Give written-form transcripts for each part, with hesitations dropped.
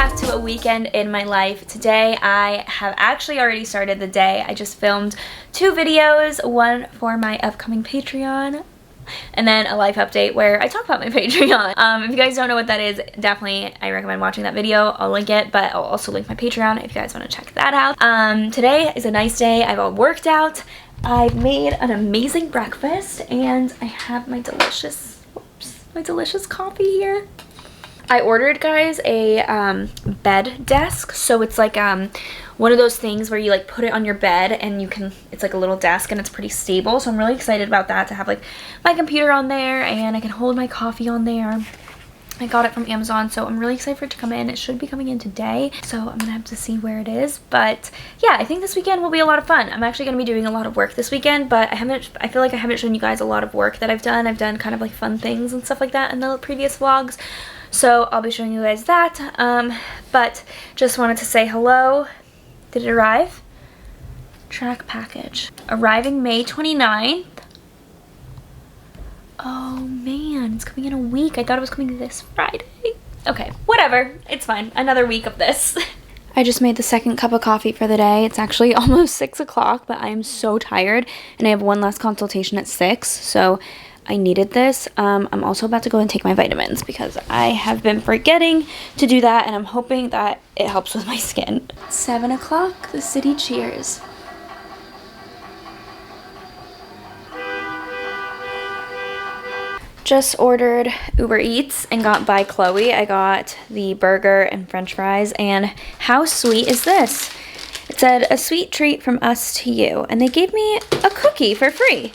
back to a weekend in my life. Today I have actually already started the day. I just filmed 2 videos, one for my upcoming Patreon and then a life update where I talk about my Patreon. If you guys don't know what that is, definitely I recommend watching that video. I'll link it, but I'll also link my Patreon if you guys want to check that out. Today is a nice day. I've all worked out. I've made an amazing breakfast and I have my delicious coffee here. I ordered, guys, a bed desk. So it's like one of those things where you like put it on your bed and you can, it's like a little desk and it's pretty stable. So I'm really excited about that, to have like my computer on there and I can hold my coffee on there. I got it from Amazon, so I'm really excited for it to come in. It should be coming in today, so I'm gonna have to see where it is. But yeah, I think this weekend will be a lot of fun. I'm actually gonna be doing a lot of work this weekend, but I feel like I haven't shown you guys a lot of work that I've done. I've done kind of like fun things and stuff like that in the previous vlogs. So I'll be showing you guys that. But just wanted to say hello. Did it arrive? Track package. Arriving May 29th. Oh man, it's coming in a week. I thought it was coming this Friday. Okay, whatever. It's fine. Another week of this. I just made the second cup of coffee for the day. It's actually almost 6 o'clock, but I am so tired and I have one last consultation at 6, so I needed this. I'm also about to go and take my vitamins because I have been forgetting to do that and I'm hoping that it helps with my skin. 7 o'clock, the city cheers. Just ordered Uber Eats and got by Chloe. I got the burger and french fries, and how sweet is this? It said, "A sweet treat from us to you," and they gave me a cookie for free.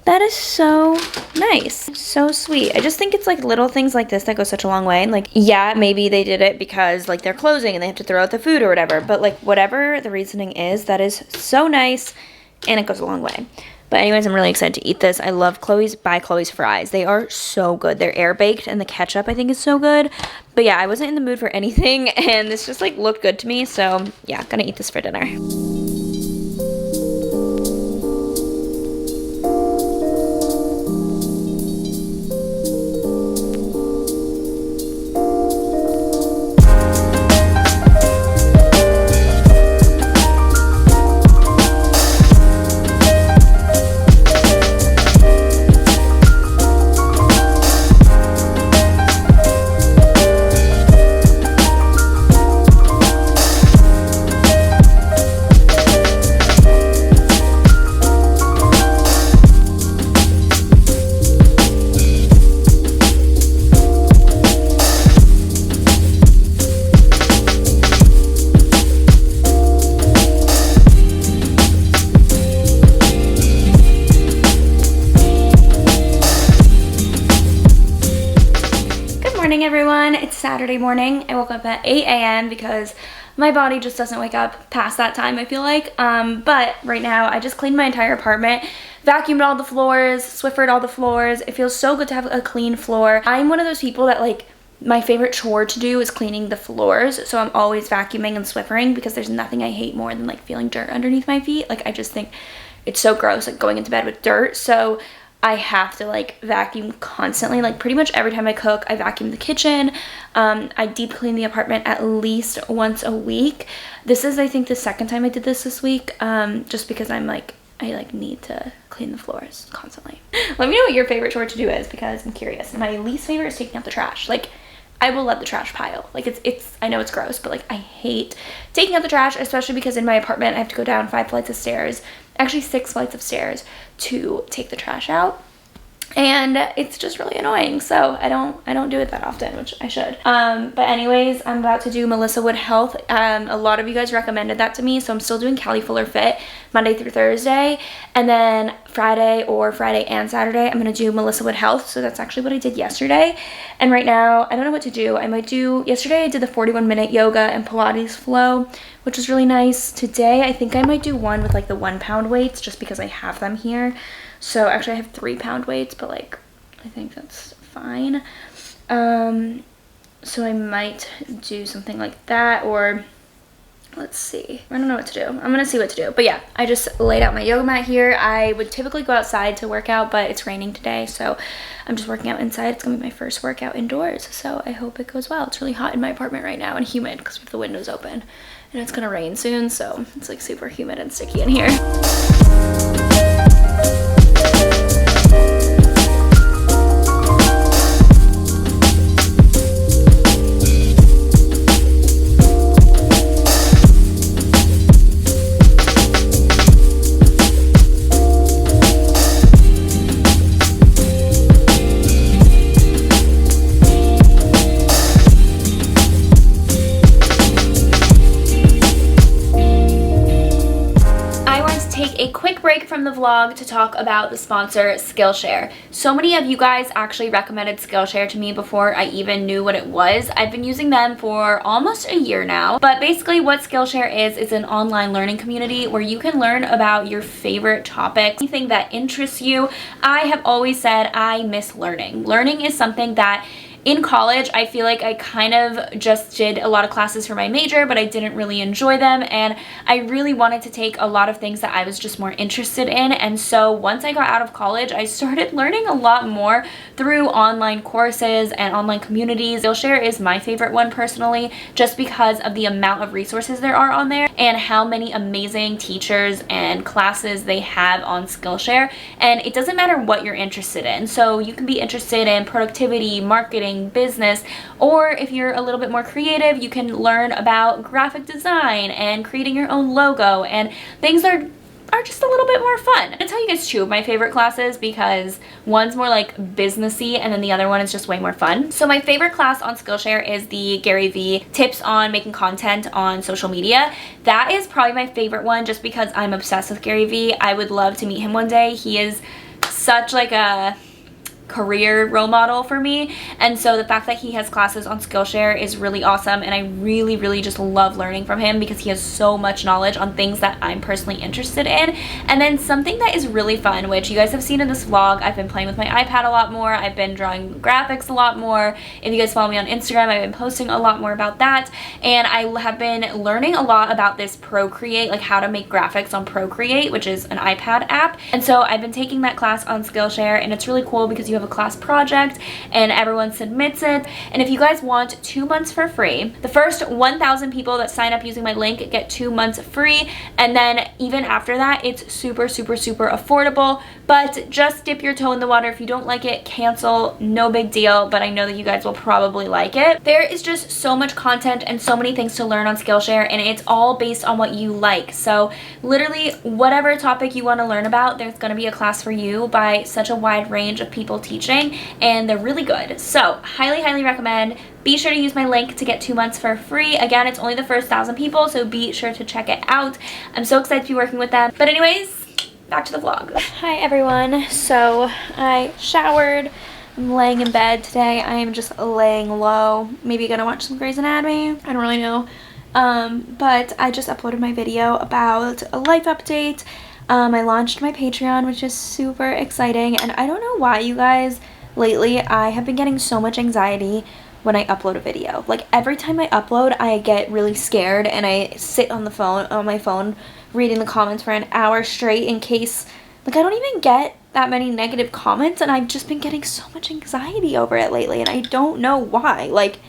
That is so nice. So sweet. I just think it's like little things like this that go such a long way. Like, yeah, maybe they did it because like they're closing and they have to throw out the food or whatever, but like whatever the reasoning is, that is so nice and it goes a long way. But anyways, I'm really excited to eat this. I love Chloe's by Chloe's fries. They are so good. They're air baked and the ketchup I think is so good. But yeah, I wasn't in the mood for anything and this just like looked good to me. So yeah, gonna eat this for dinner. Everyone, it's Saturday morning. I woke up at 8 a.m. because my body just doesn't wake up past that time, I feel like. But right now I just cleaned my entire apartment, vacuumed all the floors, Swiffered all the floors. It feels so good to have a clean floor. I'm one of those people that like, my favorite chore to do is cleaning the floors, so I'm always vacuuming and Swiffering because there's nothing I hate more than like feeling dirt underneath my feet. Like I just think it's so gross, like going into bed with dirt. So I have to like vacuum constantly. Like pretty much every time I cook, I vacuum the kitchen. I deep clean the apartment at least once a week. This is, I think, the second time I did this week, just because I need to clean the floors constantly. Let me know what your favorite chore to do is because I'm curious. My least favorite is taking out the trash. Like I will let the trash pile. Like it's I know it's gross, but like I hate taking out the trash, especially because in my apartment I have to go down 5 flights of stairs, actually 6 flights of stairs to take the trash out. And it's just really annoying, so I don't do it that often, which I should. But anyways, I'm about to do Melissa Wood Health. A lot of you guys recommended that to me, so I'm still doing Cali Fuller Fit Monday through Thursday, and then Friday and Saturday I'm gonna do Melissa Wood Health. So that's actually what I did yesterday, and right now I don't know what to do. Yesterday I did the 41-minute yoga and Pilates flow, which was really nice. Today I think I might do one with like the 1 pound weights, just because I have them here. So actually I have 3 pound weights, but like I think that's fine. So I might do something like that, or let's see, I don't know what to do. I'm gonna see what to do. But yeah, I just laid out my yoga mat here. I would typically go outside to work out, but it's raining today, so I'm just working out inside. It's gonna be my first workout indoors, so I hope it goes well. It's really hot in my apartment right now and humid because we have the windows open, and it's gonna rain soon, so it's like super humid and sticky in here. A quick break from the vlog to talk about the sponsor Skillshare. So many of you guys actually recommended Skillshare to me before I even knew what it was. I've been using them for almost a year now, but basically what Skillshare is an online learning community where you can learn about your favorite topics, anything that interests you. I have always said I miss learning. Learning is something that in college, I feel like I kind of just did a lot of classes for my major, but I didn't really enjoy them, and I really wanted to take a lot of things that I was just more interested in. And so once I got out of college, I started learning a lot more through online courses and online communities. Skillshare is my favorite one personally, just because of the amount of resources there are on there and how many amazing teachers and classes they have on Skillshare. And it doesn't matter what you're interested in. So you can be interested in productivity, marketing, business, or if you're a little bit more creative, you can learn about graphic design and creating your own logo, and things are just a little bit more fun. I'll tell you guys two of my favorite classes because one's more like businessy and then the other one is just way more fun. So my favorite class on Skillshare is the Gary V tips on making content on social media. That is probably my favorite one just because I'm obsessed with Gary V. I would love to meet him one day. He is such like a career role model for me, and so the fact that he has classes on Skillshare is really awesome, and I really just love learning from him because he has so much knowledge on things that I'm personally interested in. And then something that is really fun, which you guys have seen in this vlog, I've been playing with my iPad a lot more, I've been drawing graphics a lot more. If you guys follow me on Instagram, I've been posting a lot more about that, and I have been learning a lot about this Procreate, like how to make graphics on Procreate, which is an iPad app. And so I've been taking that class on Skillshare, and it's really cool because you have a class project and everyone submits it. And if you guys want 2 months for free, the first 1,000 people that sign up using my link get 2 months free, and then even after that it's super affordable. But just dip your toe in the water. If you don't like it, cancel, no big deal, but I know that you guys will probably like it. There is just so much content and so many things to learn on Skillshare, and it's all based on what you like. So literally whatever topic you want to learn about, there's going to be a class for you by such a wide range of people teaching, and they're really good. So highly recommend. Be sure to use my link to get 2 months for free. Again, it's only the first 1,000 people, so be sure to check it out. I'm so excited to be working with them. But anyways, back to the vlog. Hi everyone. So I showered. I'm laying in bed today. I am just laying low. Maybe gonna watch some Grey's Anatomy. I don't really know. But I just uploaded my video about a life update. I launched my Patreon, which is super exciting, and I don't know why, you guys, lately I have been getting so much anxiety when I upload a video. Like every time I upload, I get really scared and I sit on my phone reading the comments for an hour straight in case, like, I don't even get that many negative comments, and I've just been getting so much anxiety over it lately, and I don't know why. Like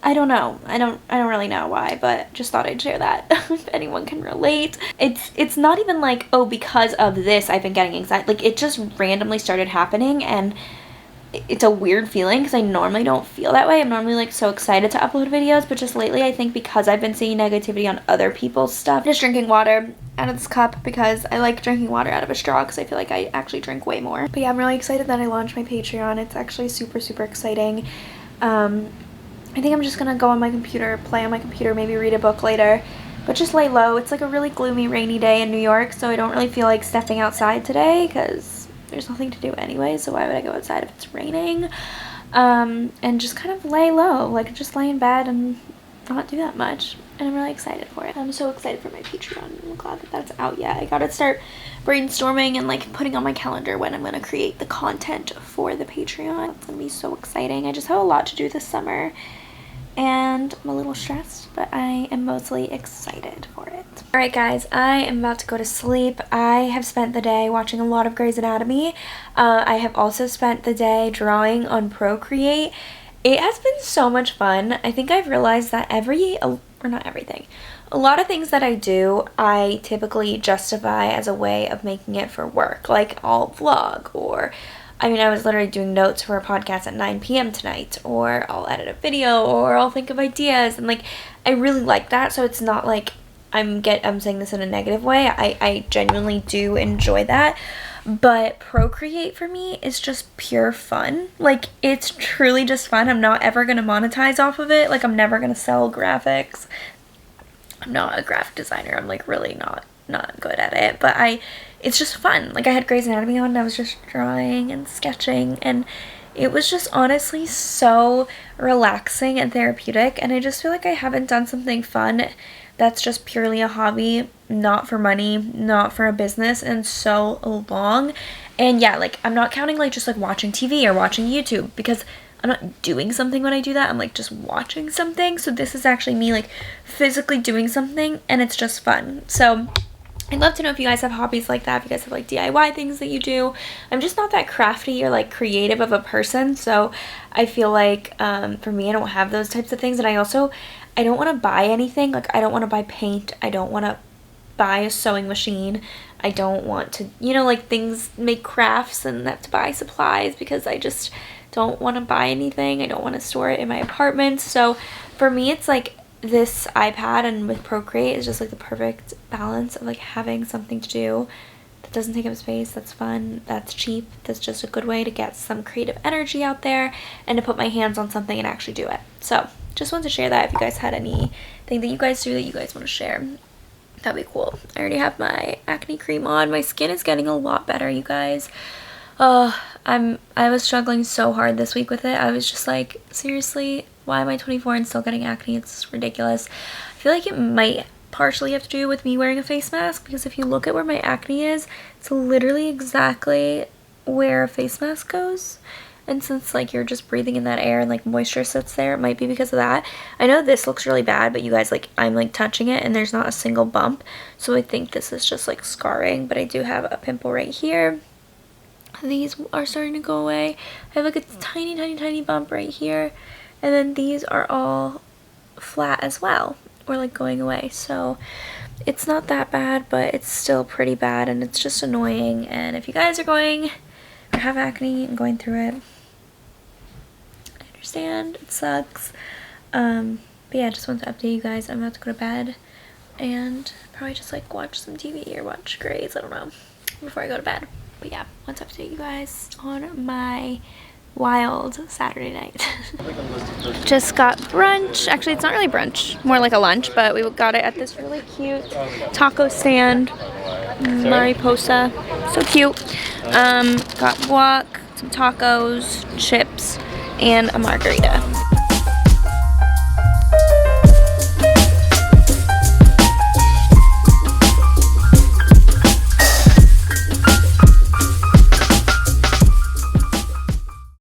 I don't know. I don't really know why, but just thought I'd share that if anyone can relate. It's not even like, oh, because of this I've been getting anxiety. Like it just randomly started happening, and it's a weird feeling because I normally don't feel that way. I'm normally like so excited to upload videos, but just lately I think because I've been seeing negativity on other people's stuff. Just drinking water out of this cup because I like drinking water out of a straw because I feel like I actually drink way more. But yeah, I'm really excited that I launched my Patreon. It's actually super exciting. I think I'm just gonna go on my computer, play on my computer, maybe read a book later, but just lay low. It's like a really gloomy, rainy day in New York, so I don't really feel like stepping outside today because there's nothing to do anyway, so why would I go outside if it's raining? And just kind of lay low, like just lay in bed and not do that much. And I'm really excited for it. I'm so excited for my Patreon. I'm glad that that's out yet. I gotta start brainstorming and like putting on my calendar when I'm gonna create the content for the Patreon. It's gonna be so exciting. I just have a lot to do this summer, and I'm a little stressed, but I am mostly excited for it. Alright guys, I am about to go to sleep. I have spent the day watching a lot of Grey's Anatomy. I have also spent the day drawing on Procreate. It has been so much fun. I think I've realized that not everything. A lot of things that I do, I typically justify as a way of making it for work. Like I'll vlog, or I was literally doing notes for a podcast at 9 p.m. tonight, or I'll edit a video, or I'll think of ideas, and like I really like that. So it's not like I'm saying this in a negative way. I genuinely do enjoy that. But Procreate for me is just pure fun. Like, it's truly just fun. I'm not ever going to monetize off of it. Like, I'm never going to sell graphics. I'm not a graphic designer. I'm like really not good at it. But it's just fun. Like, I had Grey's Anatomy on and I was just drawing and sketching, and it was just honestly so relaxing and therapeutic. And I just feel like I haven't done something fun that's just purely a hobby, not for money, not for a business, in so long. And yeah, like I'm not counting like just like watching TV or watching YouTube, because I'm not doing something when I do that. I'm like just watching something. So this is actually me like physically doing something, and it's just fun. So I'd love to know if you guys have hobbies like that, if you guys have like DIY things that you do. I'm just not that crafty or like creative of a person, so I feel like for me, I don't have those types of things. And I don't want to buy anything. Like, I don't want to buy paint. I don't want to buy a sewing machine. I don't want to, like make crafts and have to buy supplies, because I just don't want to buy anything. I don't want to store it in my apartment. So for me, it's like this iPad and with Procreate is just like the perfect balance of like having something to do that doesn't take up space, that's fun, that's cheap, that's just a good way to get some creative energy out there and to put my hands on something and actually do it. So just wanted to share that. If you guys had anything that you guys do that you guys want to share, that'd be cool. I already have my acne cream on. My skin is getting a lot better, you guys. I was struggling so hard this week with it. I was just like, seriously, why am I 24 and still getting acne? It's ridiculous. I feel like it might partially have to do with me wearing a face mask, because if you look at where my acne is, it's literally exactly where a face mask goes. And since like you're just breathing in that air and like moisture sits there, it might be because of that. I know this looks really bad, but you guys, like I'm like touching it and there's not a single bump. So I think this is just like scarring, but I do have a pimple right here. These are starting to go away. I have like a tiny bump right here. And then these are all flat as well, or like going away. So it's not that bad, but it's still pretty bad, and it's just annoying. And if you guys are going or have acne and going through it, I understand, it sucks. But yeah, I just wanted to update you guys. I'm about to go to bed and probably just like watch some TV or watch Grey's, I don't know, before I go to bed. But yeah, I want to update you guys on my wild Saturday night. Just got brunch. Actually, it's not really brunch, more like a lunch, but we got it at this really cute taco stand, Mariposa, so cute. Got guac, some tacos, chips, and a margarita.